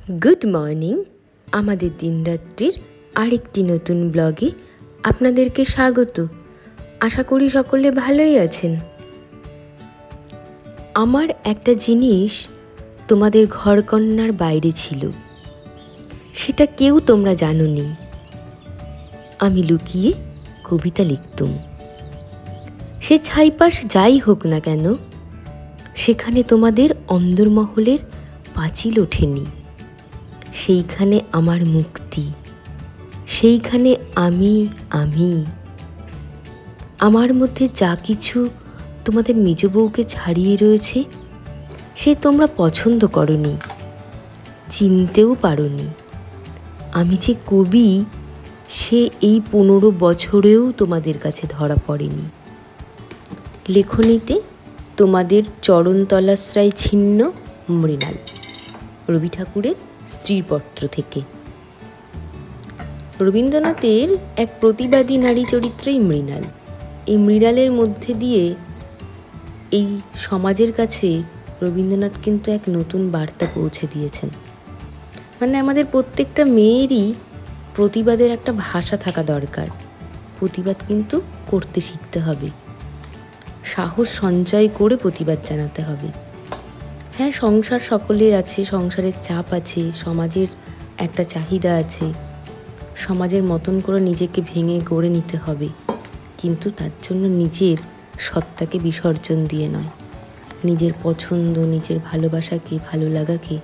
Good morning. আমাদের দিনরাত্রির আরেকটি নতুন ব্লগে আপনাদেরকে স্বাগত। আশা করি সকলে ভালোই আছেন। আমার একটা জিনিস তোমাদের ঘরকন্নার বাইরে ছিল, সেটা কেউ তোমরা জানোনি। আমি লুকিয়ে কবিতা লিখতুম। সে ছাইপাশ যাই হোক না কেন, সেখানে তোমাদের অন্দরমহলের পাঁচিল ওঠেনি। সেইখানে আমার মুক্তি, সেইখানে আমি আমার মধ্যে যা কিছু তোমাদের মেজ বউকে ছাড়িয়ে রয়েছে, সে তোমরা পছন্দ করনি, চিনতেও পারোনি। আমি যে কবি, সে এই 15 বছরেও তোমাদের কাছে ধরা পড়েনি। লেখনীতে তোমাদের চরণতলাশ্রয় ছিন্ন মৃণাল, রবি ঠাকুরের স্ত্রীর পত্র থেকে। রবীন্দ্রনাথের এক প্রতিবাদী নারী চরিত্রই মৃণাল। এই মৃণালের মধ্যে দিয়ে এই সমাজের কাছে রবীন্দ্রনাথ কিন্তু এক নতুন বার্তা পৌঁছে দিয়েছেন। মানে আমাদের প্রত্যেকটা মেয়েরই প্রতিবাদের একটা ভাষা থাকা দরকার। প্রতিবাদ কিন্তু করতে শিখতে হবে, সাহস সঞ্চয় করে প্রতিবাদ জানাতে হবে। হ্যাঁ, সংসার সকলের আছে, সংসারের চাপ আছে, সমাজের একটা চাহিদা আছে, সমাজের মতন করে নিজেকে ভেঙে গড়ে নিতে হবে, কিন্তু তার জন্য নিজের সত্তাকে বিসর্জন দিয়ে নয়। নিজের পছন্দ, নিজের ভালোবাসাকে, ভালো লাগাকে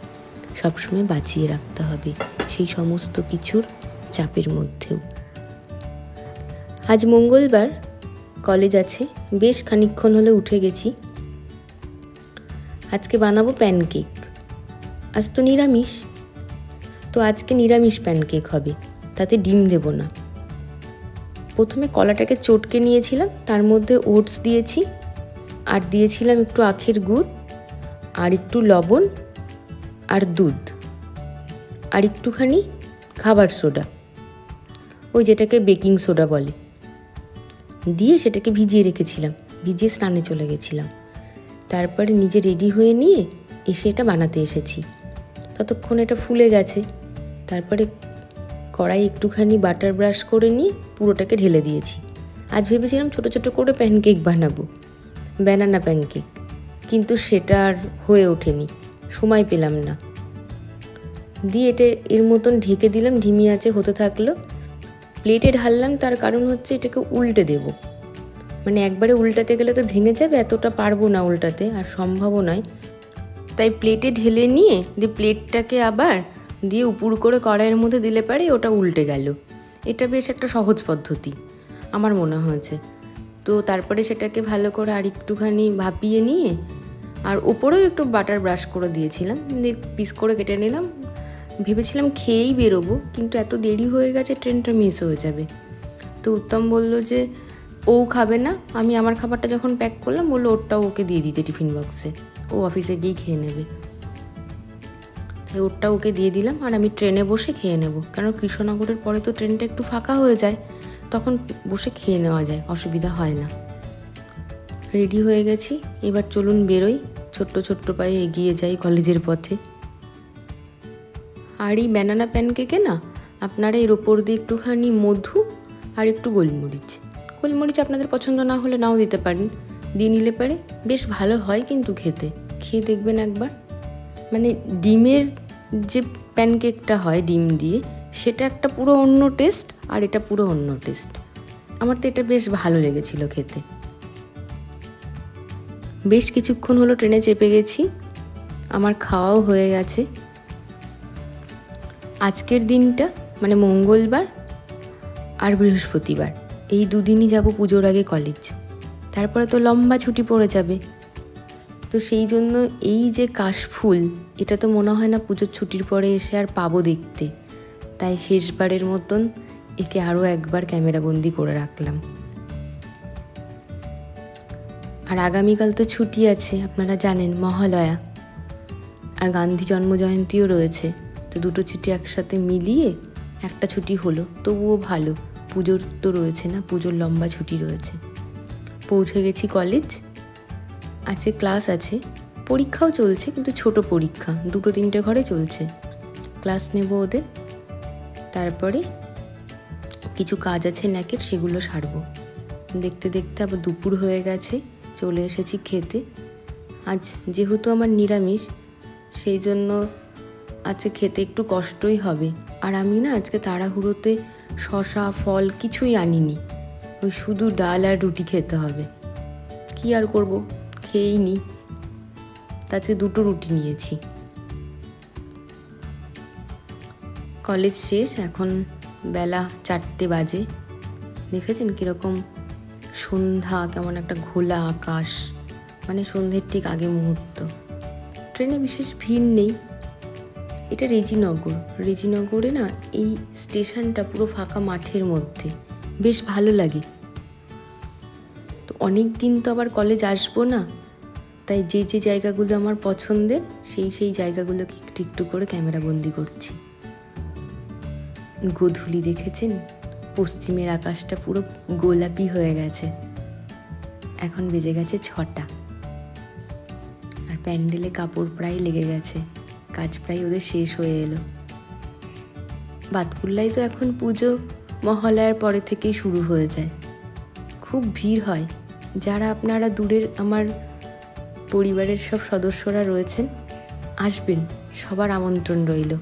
সবসময় বাঁচিয়ে রাখতে হবে, সেই সমস্ত কিছুর চাপের মধ্যেও। আজ মঙ্গলবার, কলেজ আছে, বেশ খানিকক্ষণ হলে উঠে গেছি। আজকে বানাবো প্যানকেক। আজ তো নিরামিষ, তো আজকে নিরামিষ প্যানকেক হবে, তাতে ডিম দেব না। প্রথমে কলাটাকে চটকে নিয়েছিলাম, তার মধ্যে ওটস দিয়েছি, আর দিয়েছিলাম একটু আখের গুড়, আর একটু লবণ, আর দুধ, আর একটুখানি খাবার সোডা, ওই যেটাকে বেকিং সোডা বলে, দিয়ে সেটাকে ভিজিয়ে রেখেছিলাম। ভিজিয়ে স্নানে চলে গেছিলাম। তারপরে নিজে রেডি হয়ে নিয়ে এসে এটা বানাতে এসেছি। ততক্ষণ এটা ফুলে গেছে। তারপরে কড়াই একটুখানি বাটার ব্রাশ করে নিয়ে পুরোটাকে ঢেলে দিয়েছি। আজ ভেবেছিলাম ছোট ছোট করে প্যানকেক বানাবো, ব্যানানা প্যানকেক, কিন্তু সেটা আর হয়ে ওঠেনি, সময় পেলাম না। দিয়ে এটা এর মতন ঢেকে দিলাম, ধিমি আঁচে হতে থাকলো। প্লেটে ঢাললাম, তার কারণ হচ্ছে এটাকে উল্টে দেব। মানে একবারে উল্টাতে গেলে তো ভেঙে যাবে, এতটা পারবো না উল্টাতে, আর সম্ভবও নয়। তাই প্লেটে ঢেলে নিয়ে দিয়ে প্লেটটাকে আবার দিয়ে উপর করে কড়াইয়ের মধ্যে দিলে পারে ওটা উল্টে গেল। এটা বেশ একটা সহজ পদ্ধতি আমার মনে হয়েছে। তো তারপরে সেটাকে ভালো করে আর একটুখানি ভাপিয়ে নিয়ে, আর ওপরেও একটু বাটার ব্রাশ করে দিয়েছিলাম, দিয়ে পিস করে কেটে নিলাম। ভেবেছিলাম খেয়েই বেরোবো, কিন্তু এত দেরি হয়ে গেছে, ট্রেনটা মিস হয়ে যাবে। তো উত্তম বললো যে ও খাবে না। আমি আমার খাবারটা যখন প্যাক করলাম, বললো ওরটাও ওকে দিয়ে দিতে টিফিন বক্সে, ও অফিসে গিয়ে খেয়ে নেবে। তাই ওরটা ওকে দিয়ে দিলাম, আর আমি ট্রেনে বসে খেয়ে নেব। কারণ কৃষ্ণনগরের পরে তো ট্রেনটা একটু ফাঁকা হয়ে যায়, তখন বসে খেয়ে নেওয়া যায়, অসুবিধা হয় না। রেডি হয়ে গেছি, এবার চলুন বেরোই, ছোট্ট ছোট্ট পায়ে এগিয়ে যাই কলেজের পথে। আর এই ব্যানানা প্যানকেকে না আপনারা এর ওপর দিয়ে একটুখানি মধু আর একটু গোলমরিচ আপনাদের পছন্দ না হলে নাও দিতে পারেন, দিয়ে নিলে পারে বেশ ভালো হয়। কিন্তু খেয়ে দেখবেন একবার। মানে ডিমের যে প্যানকেকটা হয় ডিম দিয়ে, সেটা একটা পুরো অন্য টেস্ট, আর এটা পুরো অন্য টেস্ট। আমার তো এটা বেশ ভালো লেগেছিল খেতে। বেশ কিছুক্ষণ হলো ট্রেনে চেপে গেছি, আমার খাওয়াও হয়ে গেছে। আজকের দিনটা মানে মঙ্গলবার আর বৃহস্পতিবার, এই দুদিনই যাব পুজোর আগে কলেজ। তারপরে তো লম্বা ছুটি পড়ে যাবে। তো সেই জন্য এই যে কাশফুল, এটা তো মনে হয় না পুজোর ছুটির পরে এসে আর পাবো দেখতে। তাই শেষবারের মতন একে আরও একবার ক্যামেরাবন্দি করে রাখলাম। আর আগামীকাল তো ছুটি আছে, আপনারা জানেন, মহালয়া, আর গান্ধী জন্মজয়ন্তীও রয়েছে। তো দুটো ছুটি একসাথে মিলিয়ে একটা ছুটি হলো, তবুও ভালো। পুজোর তো রয়েছে না, পুজোর লম্বা ছুটি রয়েছে। পৌঁছে গেছি কলেজ। আজকে ক্লাস আছে, পরীক্ষাও চলছে, কিন্তু ছোট পরীক্ষা, 2-3টে ঘরে চলছে। ক্লাস নেব ওদের, তারপরে কিছু কাজ আছে ন্যাকের, সেগুলো সারবো। দেখতে দেখতে আবার দুপুর হয়ে গেছে, চলে এসেছি খেতে। আজ যেহেতু আমার নিরামিষ, সেই জন্য আজকে খেতে একটু কষ্টই হবে। আর আমি না আজকে তাড়াহুড়োতে শশা ফল কিছুই আনিনি, ওই শুধু ডাল আর রুটি খেতে হবে। কি আর করব, খেয়েই নি। আজকে 2টো রুটি নিয়েছি। কলেজ শেষ, এখন বেলা 4টে বাজে। দেখেছেন কীরকম সন্ধ্যা, কেমন একটা ঘোলা আকাশ, মানে সন্ধ্যের ঠিক আগে মুহূর্ত। ট্রেনে বিশেষ ভিড় নেই। এটা রেজিনগরে না এই স্টেশনটা পুরো ফাঁকা মাঠের মধ্যে, বেশ ভালো লাগে। তো অনেক দিন তো আবার কলেজ আসবো না, তাই যে যে জায়গাগুলো আমার পছন্দের সেই জায়গাগুলোকে একটু একটু করে ক্যামেরা বন্দি করছি। গোধূলি দেখেছেন, পশ্চিমের আকাশটা পুরো গোলাপি হয়ে গেছে। এখন বেজে গেছে 6টা, আর প্যান্ডেলে কাপড় প্রায় লেগে গেছে, কাজ প্রায় ওদের শেষ হয়ে এলো। বাতকুল্লায় তো এখন পুজো মহালয়ার পরে থেকেই শুরু হয়ে যায়, খুব ভিড় হয়। যারা আপনারা দূরের আমার পরিবারের সব সদস্যরা রয়েছেন, আসবেন, সবার আমন্ত্রণ রইল।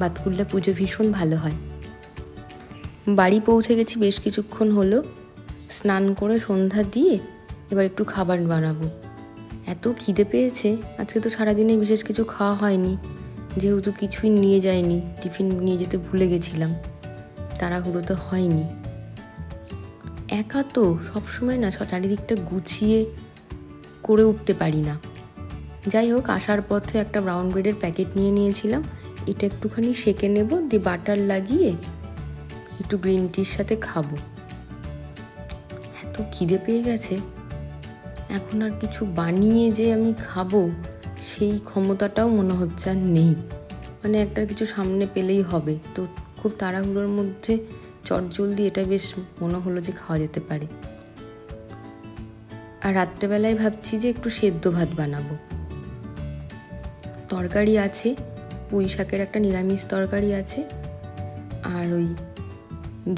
বাতকুল্লা পুজো ভীষণ ভালো হয়। বাড়ি পৌঁছে গেছি বেশ কিছুক্ষণ হলো, স্নান করে সন্ধ্যা দিয়ে এবার একটু খাবার বানাবো। এত খিদে পেয়েছে, আজকে তো সারাদিনে বিশেষ কিছু খাওয়া হয়নি, যেহেতু কিছুই নিয়ে যায়নি, টিফিন নিয়ে যেতে ভুলে গেছিলাম, তাড়াহুড়ো তো হয়নি। একা তো সবসময় না চারিদিকটা গুছিয়ে করে উঠতে পারি না। যাই হোক, আসার পথে একটা ব্রাউন ব্রেডের প্যাকেট নিয়ে নিয়েছিলাম, এটা একটুখানি সেঁকে নেব, দিয়ে বাটার লাগিয়ে একটু গ্রিন টির সাথে খাবো। এত খিদে পেয়ে গেছে, এখন আর কিছু বানিয়ে যে আমি খাবো সেই ক্ষমতাটাও মনে হচ্ছে আর নেই। মানে একটা কিছু সামনে পেলেই হবে, তো খুব তাড়াহুড়োর মধ্যে চটজলদি এটা বেশ মনে হলো যে খাওয়া যেতে পারে। আর রাত্রেবেলায় ভাবছি যে একটু সেদ্ধ ভাত বানাবো। তরকারি আছে, পুঁই শাকের একটা নিরামিষ তরকারি আছে, আর ওই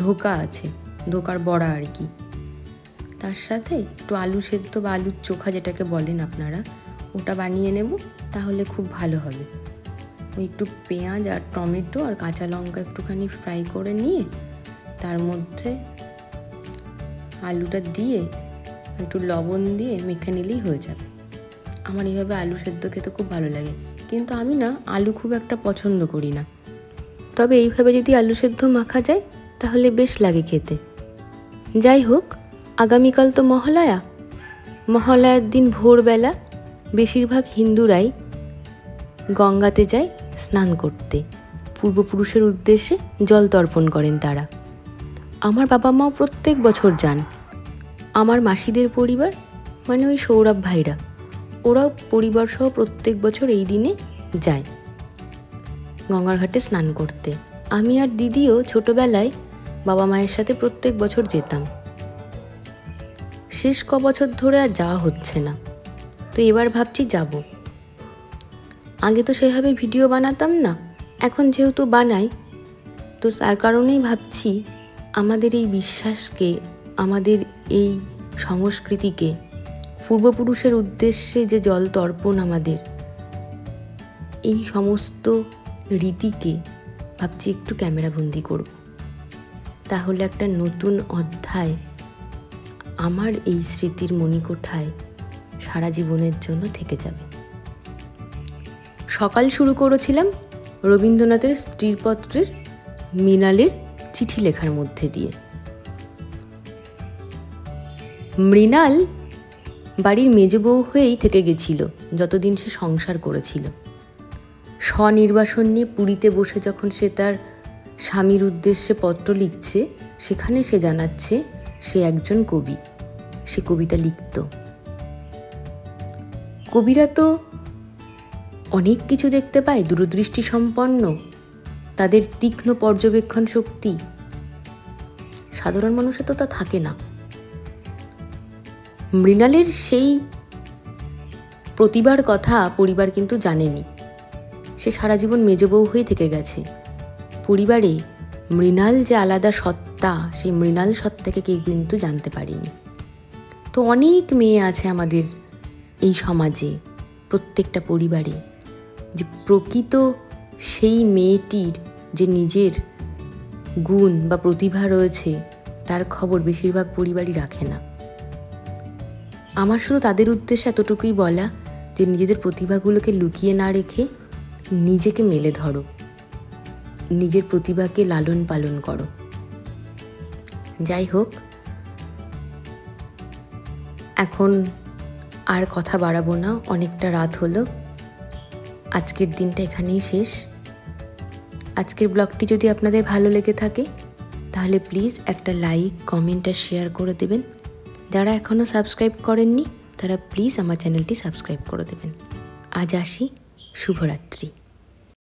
ধোকা আছে, ধোকার বড়া আর কি। তার সাথে একটু আলু সেদ্ধ বা আলুর চোখা যেটাকে বলেন আপনারা, ওটা বানিয়ে নেব, তাহলে খুব ভালো হবে। ওই একটু পেঁয়াজ আর টমেটো আর কাঁচা লঙ্কা একটুখানি ফ্রাই করে নিয়ে তার মধ্যে আলুটা দিয়ে একটু লবণ দিয়ে মেখে নিলেই হয়ে যাবে। আমার এইভাবে আলু সেদ্ধ খেতে খুব ভালো লাগে, কিন্তু আমি না আলু খুব একটা পছন্দ করি না। তবে এইভাবে যদি আলু সেদ্ধ মাখা যায় তাহলে বেশ লাগে খেতে। যাই হোক, আগামীকাল তো মহালয়ার দিন ভোরবেলা বেশিরভাগ হিন্দুরাই গঙ্গাতে যায় স্নান করতে, পূর্বপুরুষের উদ্দেশ্যে জল তর্পণ করেন তারা। আমার বাবা মাও প্রত্যেক বছর যান। আমার মাসিদের পরিবার, মানে ওই সৌরভ ভাইরা, ওরাও পরিবার সহ প্রত্যেক বছর এই দিনে যায় গঙ্গার ঘাটে স্নান করতে। আমি আর দিদিও ছোটবেলায় বাবা মায়ের সাথে প্রত্যেক বছর যেতাম। শেষ বছর ধরে আর যাওয়া হচ্ছে না, তো এবার ভাবছি যাব। আগে তো সেভাবে ভিডিও বানাতাম না, এখন যেহেতু বানাই, তো তার কারণেই ভাবছি আমাদের এই বিশ্বাসকে, আমাদের এই সংস্কৃতিকে, পূর্বপুরুষের উদ্দেশ্যে যে জল তর্পণ আমাদের, এই সমস্ত রীতিকে ভাবছি একটু ক্যামেরাবন্দি করব। তাহলে একটা নতুন অধ্যায় আমার এই স্মৃতির মণিকোঠায় সারা জীবনের জন্য থেকে যাবে। সকাল শুরু করেছিলাম রবীন্দ্রনাথের স্ত্রীর পত্রের মৃণালের চিঠি লেখার মধ্যে দিয়ে। মৃণাল বাড়ির মেজ বউ হয়েই থেকে গেছিল যতদিন সে সংসার করেছিল। স্বনির্বাসন নিয়ে পুরীতে বসে যখন সে তার স্বামীর উদ্দেশ্যে পত্র লিখছে, সেখানে সে জানাচ্ছে সে একজন কবি, সে কবিতা লিখত। কবিরা তো অনেক কিছু দেখতে পায়, দূরদৃষ্টি সম্পন্ন, তাদের তীক্ষ্ণ পর্যবেক্ষণ শক্তি। সাধারণ মানুষের তো তা থাকে না। মৃণালের সেই প্রতিভার কথা পরিবার কিন্তু জানেনি। সে সারা জীবন মেজ বউ হয়ে থেকে গেছে। পরিবারে মৃণাল যে আলাদা সত্তা, সেই মৃণাল সত্তাকে কেউ কিন্তু জানতে পারেনি। তো অনেক মেয়ে আছে আমাদের এই সমাজে, প্রত্যেকটা পরিবারে, যে প্রকৃত সেই মেয়েটির যে নিজের গুণ বা প্রতিভা রয়েছে তার খবর বেশিরভাগ পরিবারই রাখে না। আমার শুধু তাদের উদ্দেশ্যে এতটুকুই বলা যে নিজেদের প্রতিভাগুলোকে লুকিয়ে না রেখে নিজেকে মেলে ধরো, নিজের প্রতিভাকে লালন পালন করো। যাই হোক, এখন আর কথা বাড়াবো না, অনেকটা রাত হলো। আজকের দিনটা এখানেই শেষ। আজকের ব্লগটি যদি আপনাদের ভালো লেগে থাকে তাহলে প্লিজ একটা লাইক, কমেন্ট আর শেয়ার করে দেবেন। যারা এখনও সাবস্ক্রাইব করেননি তারা প্লিজ আমার চ্যানেলটি সাবস্ক্রাইব করে দেবেন। আজ আসি, শুভরাত্রি।